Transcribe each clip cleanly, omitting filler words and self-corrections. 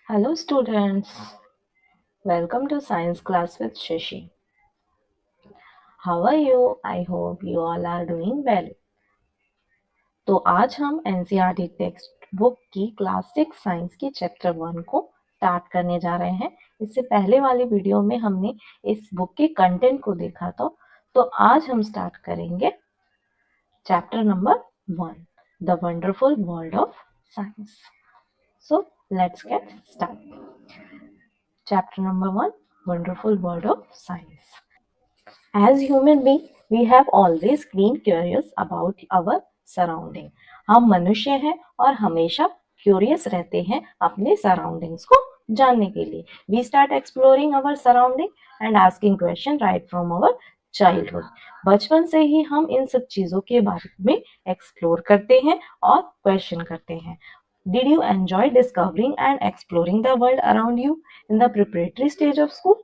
Hello students, welcome to science class with Shashi. How are you? I hope you all are doing well. तो आज हम NCERT text book की class 6 science की chapter 1 को start करने जा रहे हैं। इससे पहले वाली वीडियो में हमने इस बुक के कंटेंट को देखा था, तो आज हम स्टार्ट करेंगे chapter number 1, the wonderful world of science. So let's get start. Chapter number 1, Wonderful World of Science. As human beings, we have always been curious about our surrounding. हम मनुष्य हैं और हमेशा क्यूरियस रहते हैं अपने सराउंडिंग्स को जानने के लिए. We start exploring our surrounding and asking questions right from our childhood. बचपन से ही हम इन सब चीजों के बारे में एक्सप्लोर करते हैं और क्वेश्चन करते हैं. Did you enjoy discovering and exploring the world around you in the preparatory stage of school?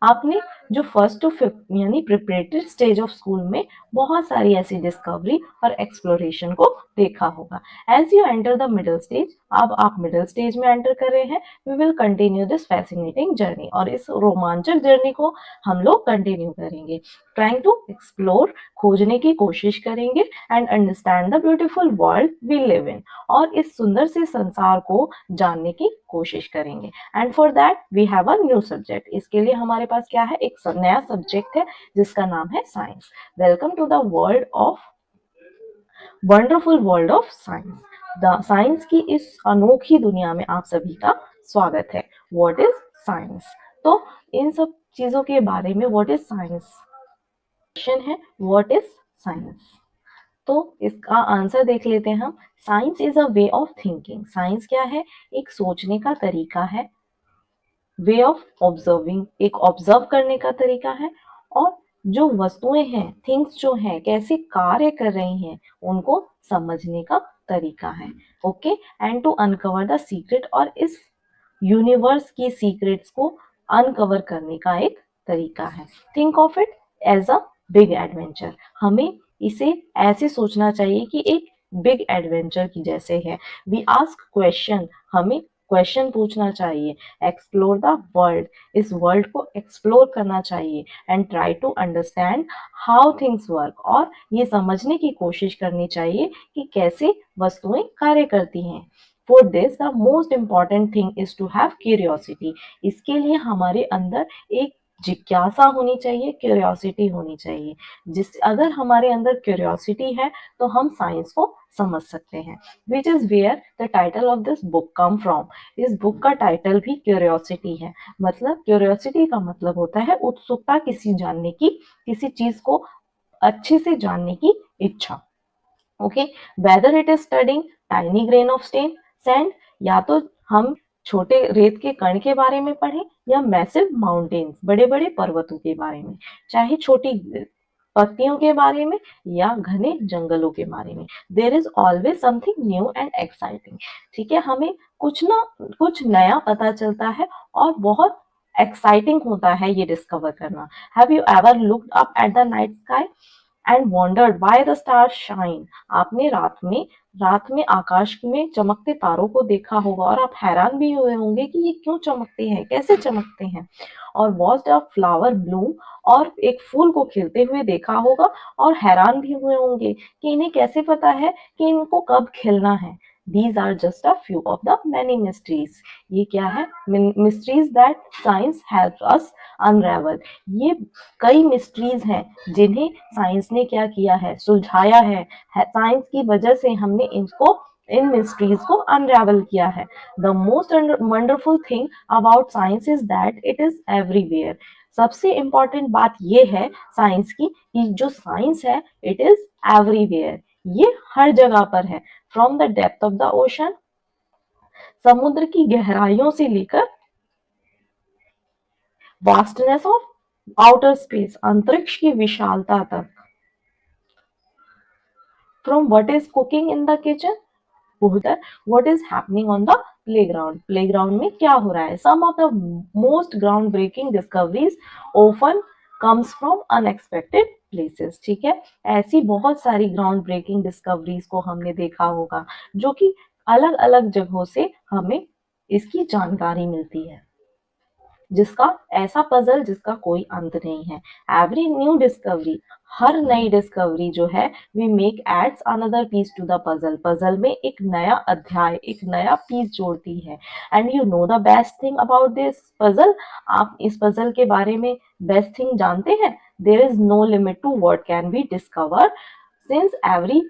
आपने जो फर्स्ट टू फिफ्थ यानी प्रिपरेटरी स्टेज ऑफ स्कूल में बहुत सारी ऐसी डिस्कवरी और एक्सप्लोरेशन को देखा होगा. As you enter the middle stage, अब आप मिडिल स्टेज में एंटर कर रहे हैं. We will continue this fascinating journey, और इस रोमांचक जर्नी को हम लोग कंटिन्यू करेंगे. ट्राइंग टू एक्सप्लोर, खोजने की कोशिश करेंगे, and understand the beautiful world we live in, और इस सुंदर से संसार को जानने की कोशिश करेंगे. And for that we have a new subject. इसके लिए हमारे पास क्या है, एक नया सब्जेक्ट है जिसका नाम है science. Welcome to the world of wonderful world of science. Science की इस अनोखी दुनिया में आप सभी का स्वागत है. What is science? तो इन सब चीजों के बारे में व्हाट इज साइंस क्वेश्चन है. What is science? तो इसका आंसर देख लेते हैं हम. Science is a way of thinking. Science क्या है? एक सोचने का तरीका है. वे ऑफ ऑब्जर्विंग, एक ऑब्जर्व करने का तरीका है. और जो वस्तुएं हैं, थिंग्स जो हैं, कैसे कार्य कर रही हैं, उनको समझने का तरीका है. Okay. And to uncover the secret, और इस यूनिवर्स की सीक्रेट्स को अनकवर करने का एक तरीका है. Think of it as a big adventure. हमें इसे ऐसे सोचना चाहिए कि एक बिग एडवेंचर की जैसे है. वी आस्क क्वेश्चन, हमें क्वेश्चन पूछना चाहिए. एक्सप्लोर द वर्ल्ड, इस वर्ल्ड को एक्सप्लोर करना चाहिए. And try to understand how things work, और ये समझने की कोशिश करनी चाहिए कि कैसे वस्तुएं कार्य करती हैं. For this the most important thing is to have curiosity. इसके लिए हमारे अंदर एक जिज्ञासा होनी चाहिए, क्यूरियोसिटी होनी चाहिए. अगर हमारे अंदर क्यूरियोसिटी है तो हम साइंस को समझ सकते हैं. Which is where the title of this book come from. इस बुक का टाइटल भी क्यूरियोसिटी है. मतलब क्यूरियोसिटी का मतलब होता है उत्सुकता, किसी जानने की, किसी चीज को अच्छे से जानने की इच्छा. Okay. Whether it is studying tiny grain of sand, या तो हम छोटे रेत के कण के बारे में पढ़ें, या मैसिव माउंटेन्स, बड़े बड़े पर्वतों के बारे में, चाहे छोटी पत्तियों के बारे में या घने जंगलों के बारे में. There is always something new and exciting. ठीक है, हमें कुछ ना कुछ नया पता चलता है और बहुत एक्साइटिंग होता है ये डिस्कवर करना. Have you ever looked up at the night sky and wandered why the stars shine. आपने रात में आकाश में चमकते तारों को देखा होगा और आप हैरान भी हुए होंगे कि ये क्यों चमकते हैं, कैसे चमकते हैं. और वॉच्ड अ फ्लावर ब्लूम, और एक फूल को खिलते हुए देखा होगा और हैरान भी हुए होंगे कि इन्हें कैसे पता है कि इनको कब खिलना है. These are just a few of the many mysteries. ये क्या है? Mysteries that science helps us unravel. ये कई मिस्ट्रीज हैं जिन्हें साइंस ने क्या किया है, सुलझाया है. साइंस की वजह से हमने इन मिस्ट्रीज को अनरेवल किया है. The most wonderful thing about science is that it is everywhere. सबसे इंपॉर्टेंट बात ये है साइंस की कि जो साइंस है इट इज एवरीवेयर. ये हर जगह पर है. From the depth of the ocean, समुद्र की गहराइयों से लेकर वास्टनेस ऑफ आउटर स्पेस, अंतरिक्ष की विशालता तक. From what is cooking in the kitchen, what is happening on the playground, playground में क्या हो रहा है. Some of the most ground breaking discoveries often comes from unexpected places. ठीक है, ऐसी बहुत सारी ग्राउंड ब्रेकिंग डिस्कवरीज को हमने देखा होगा जो कि अलग अलग जगहों से हमें इसकी जानकारी मिलती है, जिसका ऐसा पजल जिसका कोई अंत नहीं है। एवरी न्यू डिस्कवरी, हर नई डिस्कवरी जो है, we make adds another piece to the puzzle, puzzle में एक नया अध्याय, एक नया पीस जोड़ती है। And you know the best thing about this puzzle, आप इस पजल के बारे में बेस्ट थिंग जानते हैं? There is no limit to what can be discover, since every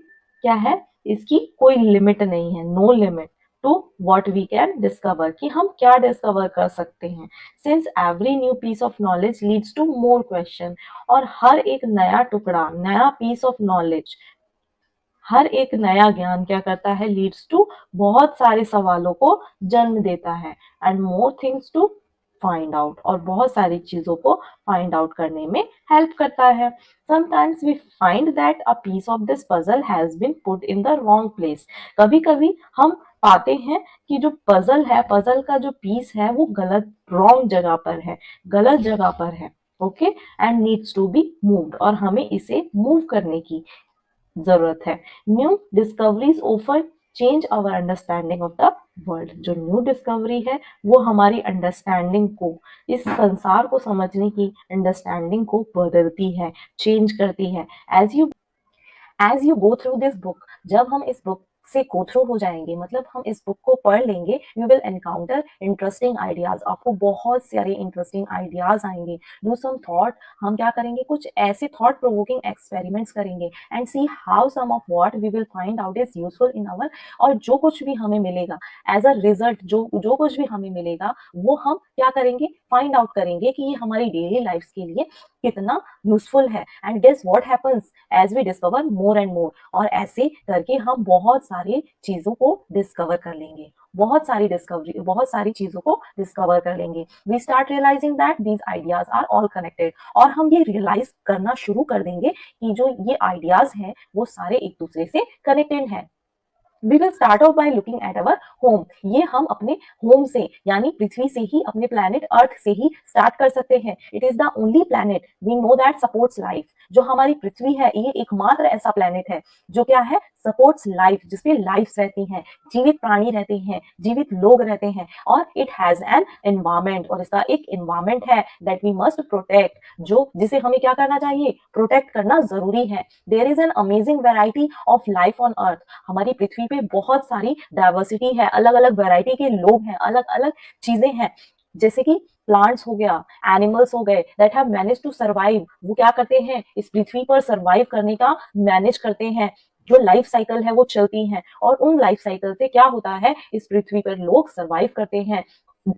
क्या है, इसकी कोई लिमिट नहीं है, no limit to what we can discover, कि हम क्या डिस्कवर कर सकते हैं। Since every new piece of knowledge leads to more question, और हर एक नया टुकड़ा, नया पीस ऑफ नॉलेज, हर एक नया ज्ञान क्या करता है, लीड्स टू बहुत सारे सवालों को जन्म देता है, and more things to find out, और बहुत सारी चीजों को फाइंड आउट करने में हेल्प करता है। Sometimes we find that a piece of this puzzle has been put in the wrong place, कभी कभी हम पाते हैं कि जो पजल है, पजल का जो पीस है, वो गलत, रॉन्ग जगह पर है, गलत जगह पर है, okay, and needs to be moved, और हमें इसे मूव करने की जरूरत है। New discoveries offer change our understanding of the world, जो न्यू डिस्कवरी है वो हमारी अंडरस्टैंडिंग को, इस संसार को समझने की अंडरस्टैंडिंग को बदलती है, चेंज करती है। As you go through this book, जब हम इस बुक से गो थ्रू हो जाएंगे, मतलब हम इस बुक को पढ़ लेंगे, you will encounter interesting ideas, आपको बहुत सारे इंटरेस्टिंग आइडियाज आएंगे। डू सम थॉट, हम क्या करेंगे, कुछ ऐसे थॉट प्रोवोकिंग एक्सपेरिमेंट्स करेंगे, and see how some of what we will find out is useful in our, और जो कुछ भी हमें मिलेगा एज अ रिजल्ट, जो कुछ भी हमें मिलेगा, वो हम क्या करेंगे, फाइंड आउट करेंगे कि ये हमारी डेली लाइफ के लिए कितना यूजफुल है। And guess what happens, as we discover more and more, और ऐसे करके हम बहुत सारी चीजों को डिस्कवर कर लेंगे, बहुत सारी चीजों को डिस्कवर कर लेंगे। We start realising that these ideas are all connected, और हम ये रियलाइज करना शुरू कर देंगे कि जो ये आइडियाज हैं वो सारे एक दूसरे से कनेक्टेड हैं। We will start off by looking at our home, ये हम अपने होम से, यानी पृथ्वी से ही, अपने प्लैनेट अर्थ से ही स्टार्ट कर सकते हैं। It is the only planet we know that supports life, जो हमारी पृथ्वी है, ये एकमात्र ऐसा प्लैनेट है जो क्या है, सपोर्ट्स लाइफ, जिसपे लाइफ रहती हैं, जीवित प्राणी रहते हैं, जीवित लोग रहते हैं, और इट हैज एन एनवायरमेंट, और इसका एक एनवायरमेंट है दैट वी मस्ट प्रोटेक्ट, जो जिसे हमें क्या करना चाहिए, प्रोटेक्ट करना जरूरी है। There is an amazing variety of life on earth, हमारी पृथ्वी पे बहुत सारी डाइवर्सिटी है, अलग अलग वैरायटी के लोग हैं, अलग अलग चीजें हैं, जैसे कि प्लांट्स हो गया, एनिमल्स हो गए, that have manage to survive, वो क्या करते हैं, इस पृथ्वी पर सर्वाइव करने का मैनेज करते हैं, जो लाइफ साइकिल है वो चलती हैं, और उन लाइफ साइकिल से क्या होता है, इस पृथ्वी पर लोग सर्वाइव करते हैं,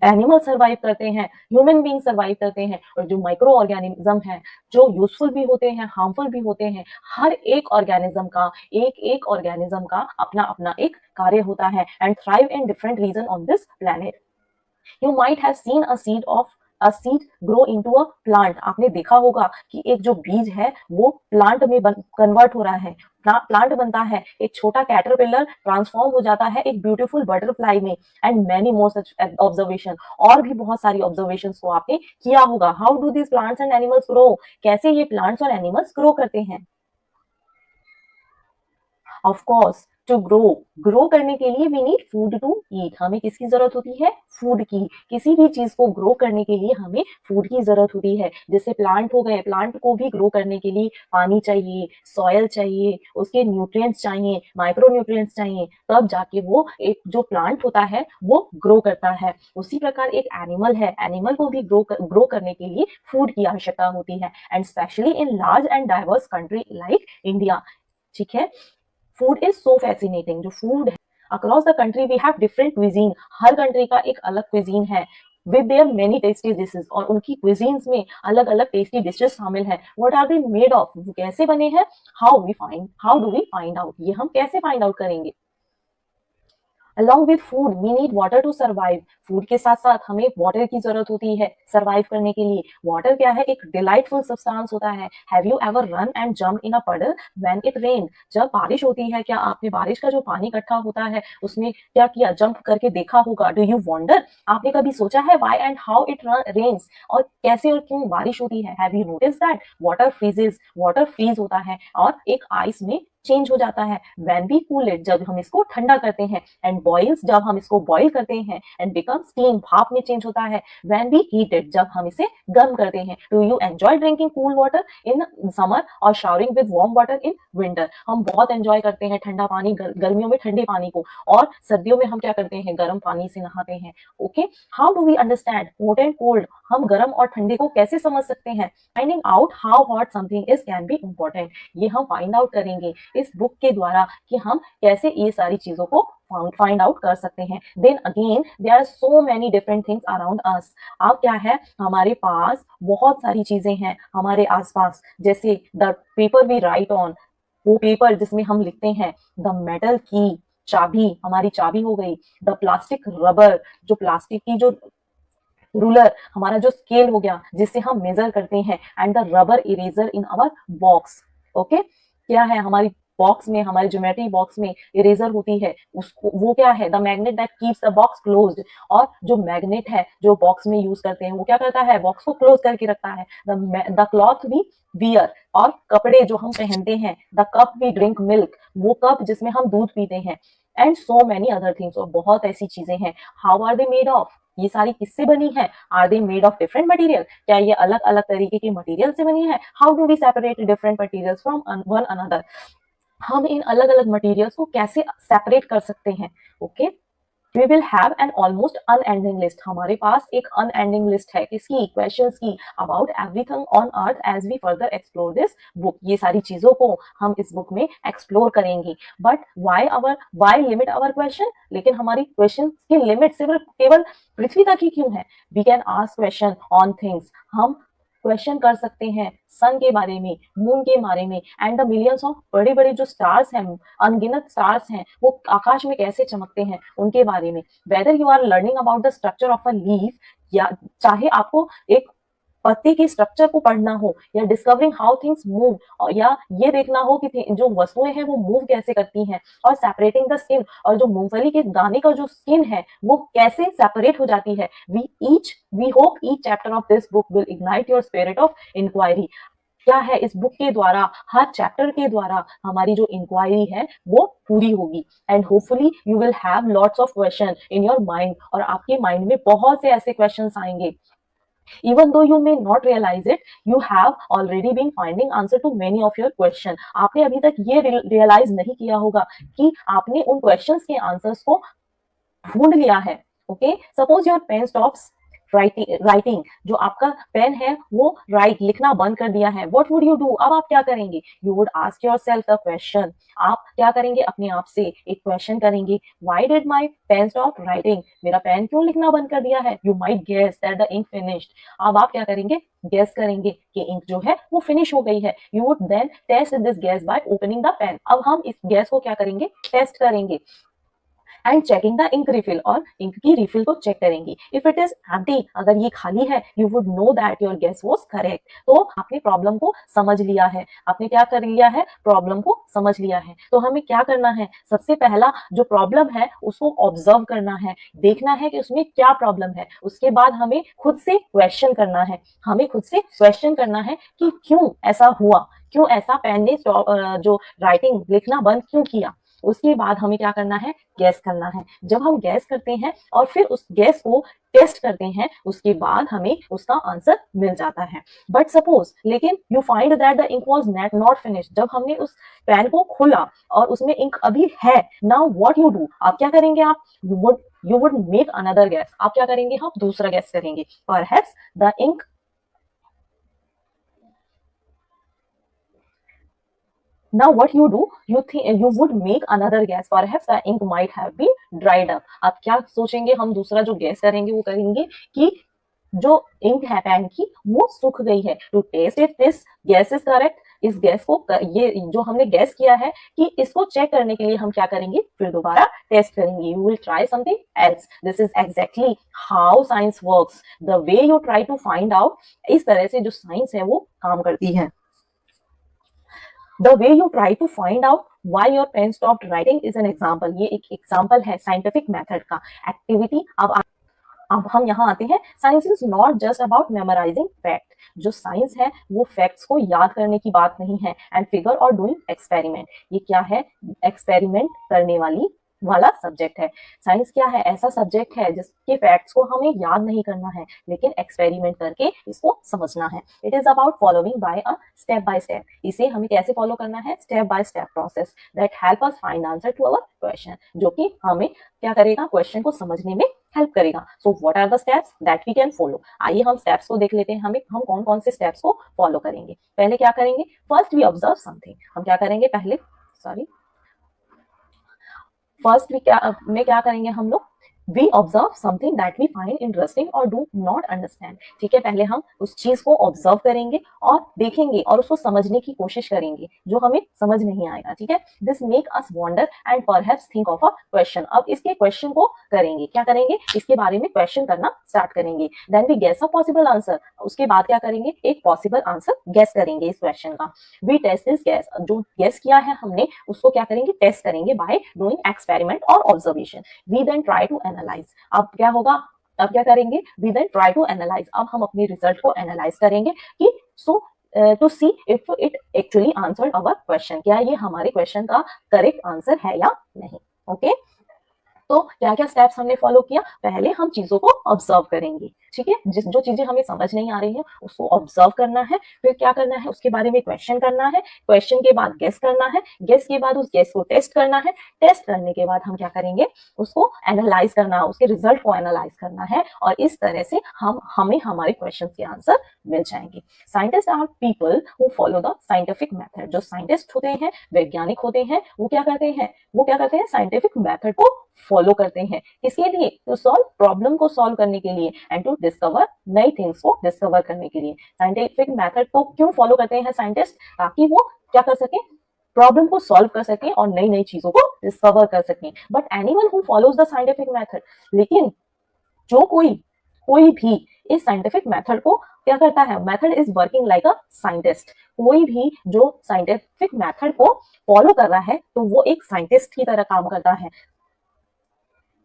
एनिमल सर्वाइव करते हैं, ह्यूमन बींग सर्वाइव करते हैं, और जो माइक्रो ऑर्गेनिज्म है, जो यूजफुल भी होते हैं, हार्मफुल भी होते हैं, हर एक ऑर्गेनिज्म का, एक एक ऑर्गेनिज्म का अपना अपना एक कार्य होता है, and thrive in different region on this planet. You might have seen a seed grow into a plant, आपने देखा होगा कि एक जो बीज है वो प्लांट में कन्वर्ट हो रहा है, प्लांट बनता है, एक छोटा कैटरपिलर ट्रांसफॉर्म हो जाता है एक ब्यूटीफुल बटरफ्लाई में, and many more such observation, और भी बहुत सारी ऑब्जर्वेशंस को आपने किया होगा। How do this plants and animals grow, कैसे ये प्लांट्स और एनिमल्स ग्रो करते हैं? ऑफ कोर्स, टू ग्रो करने के लिए we need food to eat, हमें किसकी जरूरत होती है, फूड की, किसी भी चीज को ग्रो करने के लिए हमें फूड की जरूरत होती है। जैसे प्लांट हो गए, प्लांट को भी ग्रो करने के लिए पानी चाहिए, सॉयल चाहिए, उसके न्यूट्रिएंट्स चाहिए, माइक्रो न्यूट्रिएंट्स चाहिए, तब जाके वो एक जो प्लांट होता है वो ग्रो करता है। उसी प्रकार एक एनिमल है, एनिमल को भी ग्रो करने के लिए फूड की आवश्यकता होती है, and specially in large and diverse country like India, ठीक है। फूड इज सो फैसिनेटिंग, जो फूड है across the country we have different cuisine, हर कंट्री का एक अलग क्विजीन है, with their many tasty dishes, और उनकी क्विजीन्स में अलग अलग टेस्टी डिशेस शामिल हैं। What are they made of, वो कैसे बने हैं, how do we find out, ये हम कैसे फाइंड आउट करेंगे। Along with food we need water to survive, food के साथ साथ हमें वाटर की जरूरत होती है सर्वाइव करने के लिए। वाटर क्या है, एक डिलाइटफुल सब्सटेंस होता है। Have you ever run and jump in a puddle when it rain, जब बारिश होती है, क्या आपने बारिश का जो पानी इकट्ठा होता है उसमें क्या किया, जंप करके देखा होगा। डू यू वंडर, आपने कभी सोचा है why and how it rains, और कैसे और क्यों बारिश होती है। Have you notice that water freezes, water freeze होता है और एक आइस में चेंज हो जाता है। व्हेन वी कूल इट, जब हम इसको ठंडा करते हैं, एंड बॉइल्स, जब हम इसको बॉईल करते हैं, एंड बिकम स्टीम, भाप में चेंज होता है। व्हेन वी हीट इट, जब हम इसे गर्म करते हैं। Do you enjoy drinking cool water in summer और showering with warm water in winter? हम बहुत एंजॉय करते हैं ठंडा पानी, गर्मियों में ठंडे पानी को, और सर्दियों में हम क्या करते हैं, गर्म पानी से नहाते हैं। Okay, how do we understand hot and cold? हम गर्म और ठंडे को कैसे समझ सकते हैं? Finding out how hot something is can be important, ये हम फाइंड आउट करेंगे इस बुक के द्वारा कि हम कैसे ये सारी चीजों को फाइंड आउट कर सकते हैं। Then again there are so many different things around us. अब क्या है, हमारे पास बहुत सारी चीजें हैं हमारे आसपास, जैसे the paper we write on, वो पेपर जिसमें हम लिखते हैं। द मेटल की, चाबी, हमारी चाबी हो गई। द प्लास्टिक रबर, जो प्लास्टिक की जो रूलर, हमारा जो स्केल हो गया जिससे हम मेजर करते हैं। And the rubber eraser in our box. Okay, क्या है हमारी बॉक्स में, हमारे ज्योमेट्री बॉक्स में इरेजर होती है, उसको वो क्या है, the magnet that keeps the box closed. और जो मैग्नेट है जो बॉक्स में यूज करते हैं, वो क्या करता है, बॉक्स को क्लोज करके रखता है। द क्लॉथ वी वियर, और कपड़े जो हम पहनते हैं। The cup we drink milk, वो कप जिसमें हम दूध पीते हैं। And so many other things, और बहुत ऐसी चीजें हैं। How are they made of, ये सारी किससे बनी है? Are they made of different material, क्या ये अलग अलग तरीके के मटेरियल से बनी है? How do we separate different materials from one another, हम इन अलग अलग मटेरियल्स को कैसे सेपरेट कर सकते हैं? Okay, we will have an almost unending list, हमारे पास एक अनएंडिंग लिस्ट है किसकी, क्वेश्चंस की, about everything on earth as we further explore this book. ये सारी चीजों को हम इस बुक में एक्सप्लोर करेंगे। But why limit our question, लेकिन हमारी क्वेश्चन की लिमिट सिर्फ केवल पृथ्वी तक ही क्यों है? We can ask question on things, हम क्वेश्चन कर सकते हैं सन के बारे में, मून के बारे में, एंड द मिलियंस ऑफ बड़े बड़े जो स्टार्स हैं, अनगिनत स्टार्स हैं, वो आकाश में कैसे चमकते हैं, उनके बारे में। Whether you are learning about the structure of a leaf, या चाहे आपको एक पत्ते के स्ट्रक्चर को पढ़ना हो, या डिस्कवरिंग हाउ थिंग्स मूव, या ये देखना हो कि जो वस्तुएं हैं वो मूव कैसे करती हैं, और सेपरेटिंग द स्किन, और जो मूंगफली के दाने का जो स्किन है वो कैसे सेपरेट हो जाती है। We hope each chapter of this book will ignite your spirit of inquiry. क्या है, इस बुक के द्वारा, हर चैप्टर के द्वारा हमारी जो इंक्वायरी है वो पूरी होगी। And hopefully you will have lots of question in your mind, और आपके माइंड में बहुत से ऐसे क्वेश्चंस आएंगे। Even though you may not realize it, you have already been finding answer to many of your question. आपने अभी तक ये रियलाइज नहीं किया होगा कि आपने उन क्वेश्चंस के आंसर्स को ढूंढ लिया है। Okay, suppose your pen stops writing, जो आपका पेन है वो लिखना बंद कर दिया है। व्हाट वुड यू डू, अब आप क्या करेंगे? You would ask yourself the question, आप क्या करेंगे, अपने आप से एक क्वेश्चन करेंगे, why did my pen stop writing, मेरा पेन क्यों लिखना बंद कर दिया है? You might guess that the ink finished, अब आप क्या करेंगे, गेस करेंगे कि इंक जो है वो फिनिश हो गई है। You would then test this guess by opening the pen, अब हम इस गैस को क्या करेंगे, टेस्ट करेंगे। And checking the ink refill, और इंक की रिफिल को चेक करेंगे। इफ इट इज एम्प्टी, अगर ये खाली है, you would know that your guess was correct, तो आपने प्रॉब्लम को समझ लिया है। आपने क्या कर लिया है, प्रॉब्लम को समझ लिया है। तो हमें क्या करना है, सबसे पहला जो प्रॉब्लम है उसको ऑब्जर्व करना है, देखना है कि उसमें क्या प्रॉब्लम है। उसके बाद हमें खुद से क्वेश्चन करना है, हमें खुद से क्वेश्चन करना है कि क्यों ऐसा हुआ, क्यों ऐसा पेन ने जो राइटिंग लिखना बंद क्यों किया। उसके बाद हमें क्या करना है, गैस करना है। जब हम गैस करते हैं और फिर उस गैस को टेस्ट करते हैं, उसके बाद हमें उसका आंसर मिल जाता है। बट सपोज, लेकिन you find that the ink was not finished, जब हमने उस पेन को खोला और उसमें इंक अभी है, नाउ व्हाट यू डू, आप क्या करेंगे, आप you would make another guess, आप क्या करेंगे, आप दूसरा गैस करेंगे। Perhaps the ink, now what you do, you would make another guess, perhaps the ink might have been dried up। आप क्या सोचेंगे, हम दूसरा जो गैस करेंगे वो करेंगे कि जो इंक है पेन की वो सूख गई है। To test if this guess is correct, इस गैस को, ये जो हमने गैस किया है कि इसको चेक करने के लिए हम क्या करेंगे, फिर दोबारा टेस्ट करेंगे। You will try something else. This is exactly how science works, the way you try to find out, इस तरह से जो साइंस है वो काम करती है। The way you try to find out why your pen stopped writing is an example। ये एक एग्जाम्पल है साइंटिफिक मेथड का। एक्टिविटी, अब अब हम यहाँ आते हैं, science is not just about memorising fact. जो साइंस है वो फैक्ट्स को याद करने की बात नहीं है, एंड फिगर और डूइंग एक्सपेरिमेंट, ये क्या है, एक्सपेरिमेंट करने वाला सब्जेक्ट है। साइंस क्या है, ऐसा सब्जेक्ट है जिसके फैक्ट्स को हमें याद नहीं करना है, लेकिन एक्सपेरिमेंट करके इसको समझना है। It is about following by step. इसे हमें कैसे फॉलो करना है, step by step process that help us find answer to our question, जो कि हमें क्या करेगा, क्वेश्चन को समझने में हेल्प करेगा। So what are the steps that we can follow. आइए हम स्टेप्स को देख लेते हैं, हम कौन कौन से स्टेप्स को फॉलो करेंगे। पहले क्या करेंगे, फर्स्ट वी ऑब्जर्व समथिंग। हम क्या करेंगे, पहले फर्स्ट में क्या करेंगे हम लोग, we observe something that we find interesting और डू नॉट अंडरस्टैंड। ठीक है, पहले हम उस चीज को ऑब्जर्व करेंगे और देखेंगे और उसको समझने की कोशिश करेंगे जो हमें समझ नहीं आएगा। ठीक है, this make us wonder and perhaps think of a question. अब इसके क्वेश्चन को करेंगे, क्या करेंगे, इसके बारे में क्वेश्चन करना स्टार्ट करेंगे। Then we guess a possible answer. उसके बाद क्या करेंगे, एक पॉसिबल आंसर गेस करेंगे इस क्वेश्चन का। वी टेस्ट दिस गेस, जो गेस किया है हमने उसको क्या करेंगे, टेस्ट करेंगे बाय डूइंग एक्सपेरिमेंट और observation. We then try to analyse. अब क्या होगा, अब क्या करेंगे, we then try to analyse. अब हम अपने रिजल्ट को एनालाइज करेंगे कि to see if it actually answered our question, क्या ये हमारे क्वेश्चन का करेक्ट आंसर है या नहीं। ओके, तो क्या क्या स्टेप्स हमने फॉलो किया, पहले हम चीजों को ऑब्जर्व करेंगे। ठीक है, जो चीजें हमें समझ नहीं आ रही है उसको ऑब्जर्व करना है, फिर क्या करना है, उसके बारे में क्वेश्चन करना है, क्वेश्चन के बाद गेस करना है, गेस के बाद उस गेस को टेस्ट करना है, टेस्ट करने के बाद हम क्या करेंगे, उसको एनालाइज करना, उसके रिजल्ट को एनालाइज करना है, और इस तरह से हमें हमारे क्वेश्चन के आंसर मिल जाएंगे। Scientist are people who follow the scientific method. जो साइंटिस्ट होते हैं, वैज्ञानिक होते हैं, वो क्या करते हैं, साइंटिफिक मेथड को फॉलो करते हैं। किसके लिए, टू सॉल्व प्रॉब्लम को सॉल्व करने के लिए, एंड टू डिस्कवर नई थिंग्स को डिस्कवर करने के लिए। साइंटिफिक मेथड को क्यों फॉलो करते हैं साइंटिस्ट, ताकि वो क्या कर सके, प्रॉब्लम को सॉल्व कर सके और नई नई चीजों को डिस्कवर कर सके। But anyone who follows the scientific method, लेकिन जो कोई भी इस साइंटिफिक मेथड को क्या करता है, method is working like a scientist. कोई भी जो साइंटिफिक मेथड को फॉलो कर रहा है तो वो एक साइंटिस्ट की तरह काम करता है।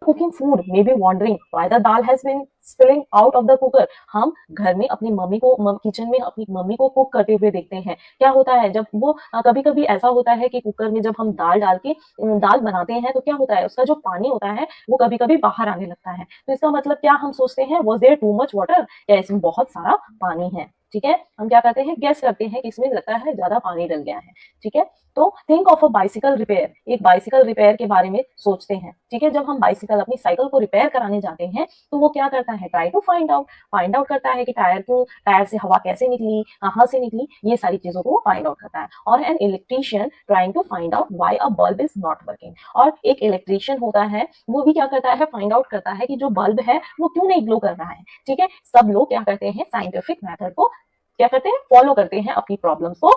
cooking food may be wondering why the dal has been spilling out of the cooker। हम घर में अपनी मम्मी को किचन में अपनी मम्मी को कुक करते हुए देखते हैं। क्या होता है, जब वो कभी कभी ऐसा होता है कि कुकर में जब हम दाल डाल के दाल बनाते हैं तो क्या होता है, उसका जो पानी होता है वो कभी कभी बाहर आने लगता है। तो इसका मतलब क्या हम सोचते हैं, was there too much water, या इसमें बहुत सारा पानी है। ठीक है, हम क्या करते हैं, गेस करते हैं कि इसमें लगता है ज्यादा पानी डल गया है। ठीक है, तो think of a bicycle repair. एक बाइसिकल रिपेयर के बारे में सोचते हैं। ठीक है, जब हम बाइसिकल अपनी साइकिल को रिपेयर कराने जाते हैं तो वो क्या करता है, ट्राई टू फाइंड आउट करता है कि टायर से हवा कैसे निकली, कहाँ से निकली, ये सारी चीजों को फाइंड आउट करता है। और an electrician trying to find out why a bulb is not working. और एक इलेक्ट्रीशियन होता है, वो भी क्या करता है, फाइंड आउट करता है कि जो बल्ब है वो क्यों नहीं ग्लो कर रहा है। ठीक है, सब लोग क्या करते हैं, साइंटिफिक मेथड को क्या करते हैं, फॉलो करते हैं अपनी प्रॉब्लम्स को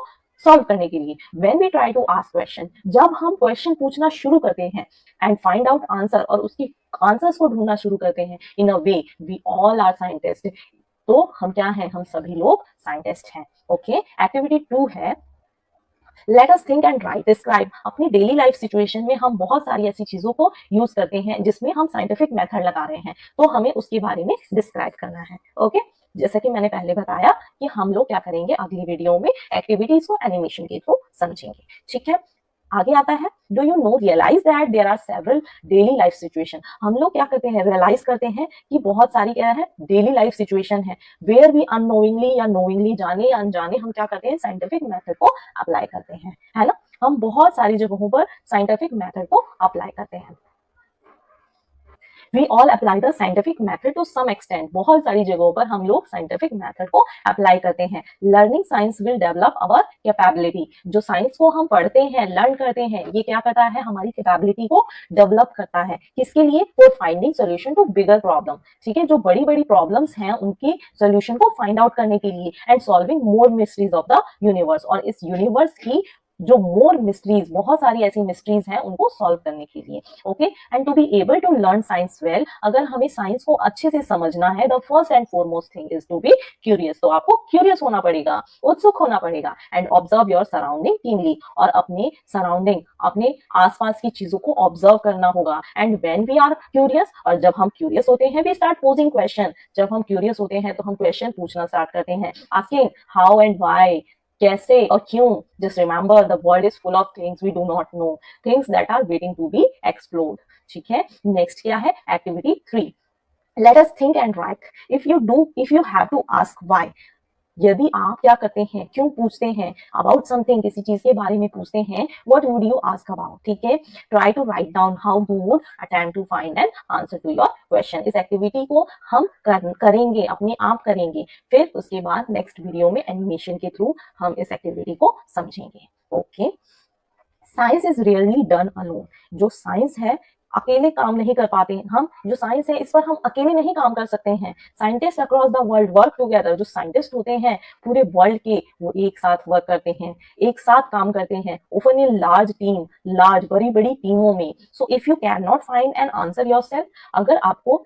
सॉल्व करने के लिए। When we try to ask question, जब हम क्वेश्चन पूछना शुरू करते हैं एंड फाइंड आउट आंसर, और उसकी आंसर्स को ढूंढना शुरू करते हैं, in a way we all are scientist. तो हम क्या हैं, हम सभी लोग साइंटिस्ट हैं। ओके, एक्टिविटी 2 है late us think and right describe. अपनी डेली लाइफ सिचुएशन में हम बहुत सारी ऐसी चीजों को यूज करते हैं जिसमें हम साइंटिफिक मेथड लगा रहे हैं, तो हमें उसके बारे में डिस्क्राइब करना है। ओके, जैसा कि मैंने पहले बताया कि हम लोग क्या करेंगे, अगली वीडियो में एक्टिविटीज को एनिमेशन के थ्रू समझेंगे। ठीक है, आगे आता है, do you know realise that there are several daily life situation. हम लोग क्या करते हैं, रियलाइज करते हैं कि बहुत सारी क्या है, डेली लाइफ सिचुएशन है, वेयर वी अननोइंगली या नोइंगली, जाने या अनजाने हम क्या करते हैं, साइंटिफिक मेथड को अप्लाई करते हैं, है ना। हम बहुत सारी जगहों पर साइंटिफिक मेथड को अप्लाई करते हैं। We all apply the scientific method to some extent. बहुत सारी जगहों पर हम लोग साइंटिफिक मेथड को अप्लाई करते हैं। Learning science will develop our capability. जो साइंस को हम पढ़ते हैं, लर्न करते हैं, ये क्या करता है, हमारी कैपेबिलिटी को डेवलप करता है। किसके लिए, for finding solution to bigger problem. ठीक है, जो बड़ी बड़ी प्रॉब्लम्स हैं उनकी सोल्यूशन को फाइंड आउट करने के लिए, and solving more mysteries of the universe. और इस यूनिवर्स की जो मोर मिस्ट्रीज, बहुत सारी ऐसी मिस्ट्रीज हैं उनको सॉल्व करने के लिए। Okay, and to be able to learn science well, अगर हमें साइंस को अच्छे से समझना है, the first and foremost thing is to be curious. तो आपको क्यूरियस होना पड़ेगा, उत्सुक होना पड़ेगा, and observe your surrounding keenly, और अपने सराउंडिंग, अपने आसपास की चीजों को ऑब्जर्व करना होगा। And when we are curious, और जब हम क्यूरियस होते हैं, वी स्टार्ट पोजिंग क्वेश्चन, जब हम क्यूरियस होते हैं तो हम क्वेश्चन पूछना स्टार्ट करते हैं, आस्किंग हाउ एंड व्हाई, कैसे और क्यों। Just remember the world is full of things we do not know, things that are waiting to be explored. ठीक है, नेक्स्ट क्या है, activity 3, let us think and write. If you have to ask why, यदि आप क्या करते हैं, क्यों पूछते हैं, अबाउट समथिंग, किसी चीज के बारे में पूछते हैं, what would you ask about. ठीक है, try to write down how you would attempt to find an answer to your question. इस एक्टिविटी को हम करेंगे, अपने आप करेंगे, फिर उसके बाद नेक्स्ट वीडियो में एनिमेशन के थ्रू हम इस एक्टिविटी को समझेंगे। Okay, science is really done alone. जो साइंस है अकेले काम नहीं कर पाते हम, जो साइंस है इस पर हम अकेले नहीं काम कर सकते हैं। Scientist across the world work together, जो साइंटिस्ट होते हैं पूरे वर्ल्ड के, वो एक साथ वर्क करते हैं, एक साथ काम करते हैं, open in large team, large बड़ी बड़ी टीमों में। So if you can not find an answer yourself, अगर आपको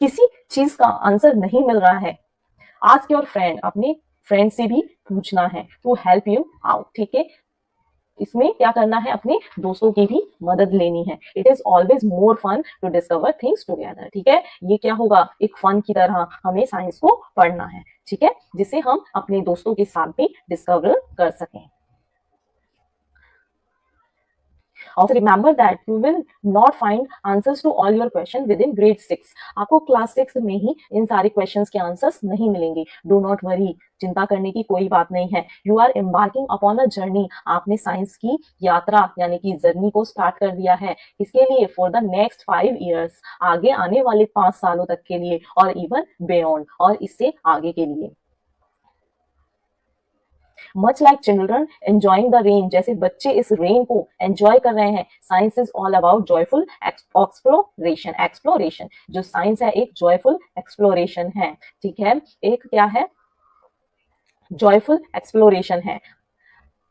किसी चीज का आंसर नहीं मिल रहा है, आस्क योर फ्रेंड, अपने फ्रेंड से भी पूछना है टू हेल्प यू आउट। ठीक है, इसमें क्या करना है, अपने दोस्तों की भी मदद लेनी है। It is always more fun to discover things together. ठीक है, ये क्या होगा, एक फन की तरह हमें साइंस को पढ़ना है। ठीक है, जिसे हम अपने दोस्तों के साथ भी डिस्कवर कर सकें। Also remember that you will not find answers to all your questions within grade 6. आपको क्लास 6 में ही इन सारे क्वेश्चंस के आंसर्स नहीं मिलेंगे। डू नॉट वरी, चिंता करने की कोई बात नहीं है। You are embarking upon a journey, आपने साइंस की यात्रा यानी कि जर्नी को स्टार्ट कर दिया है। इसके लिए फॉर द नेक्स्ट 5 years, आगे आने वाले 5 सालों तक के लिए, और इवन बियॉन्ड, और इससे आगे के लिए। Much like children enjoying the rain, जैसे बच्चे इस रेन को एंजॉय कर रहे हैं, science is all about joyful exploration. Exploration, जो साइंस है एक जॉयफुल एक्सप्लोरेशन है। ठीक है, एक क्या है, जॉयफुल एक्सप्लोरेशन है।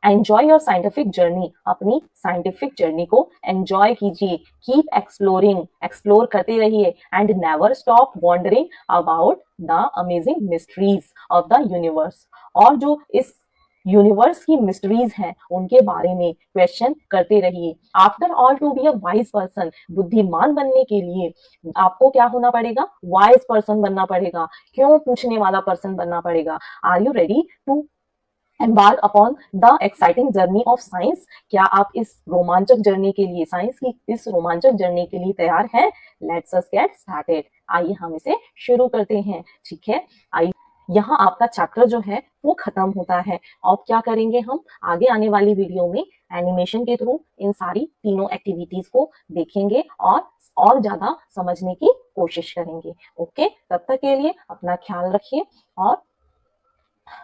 एंजॉय योर साइंटिफिक जर्नी, अपनी साइंटिफिक जर्नी को एंजॉय कीजिए। कीप एक्सप्लोरिंग, एक्सप्लोर करते रहिए, and never stop wondering about the amazing mysteries of the universe, और जो इस यूनिवर्स की मिस्ट्रीज हैं उनके बारे में क्वेश्चन करते रहिए। After all, to be a wise person, बुद्धिमान बनने के लिए आपको क्या होना पड़ेगा, वाइज पर्सन बनना पड़ेगा, क्यों पूछने वाला पर्सन बनना पड़ेगा। Are you ready to embark upon the exciting journey of science? क्या आप इस रोमांचक जर्नी के लिए, साइंस की इस रोमांचक जर्नी के लिए तैयार हैं? Let's us get started. आइए हम इसे शुरू करते हैं। ठीक है, आइए, यहाँ आपका चैप्टर जो है वो खत्म होता है। अब क्या करेंगे हम, आगे आने वाली वीडियो में एनिमेशन के थ्रू इन सारी तीनों एक्टिविटीज को देखेंगे और ज्यादा समझने की कोशिश करेंगे। ओके, तब तक के लिए अपना ख्याल रखिए और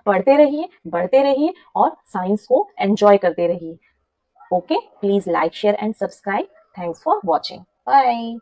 पढ़ते रहिए, बढ़ते रहिए, और साइंस को एंजॉय करते रहिए। Okay, please like, share and subscribe. Thanks for watching. Bye.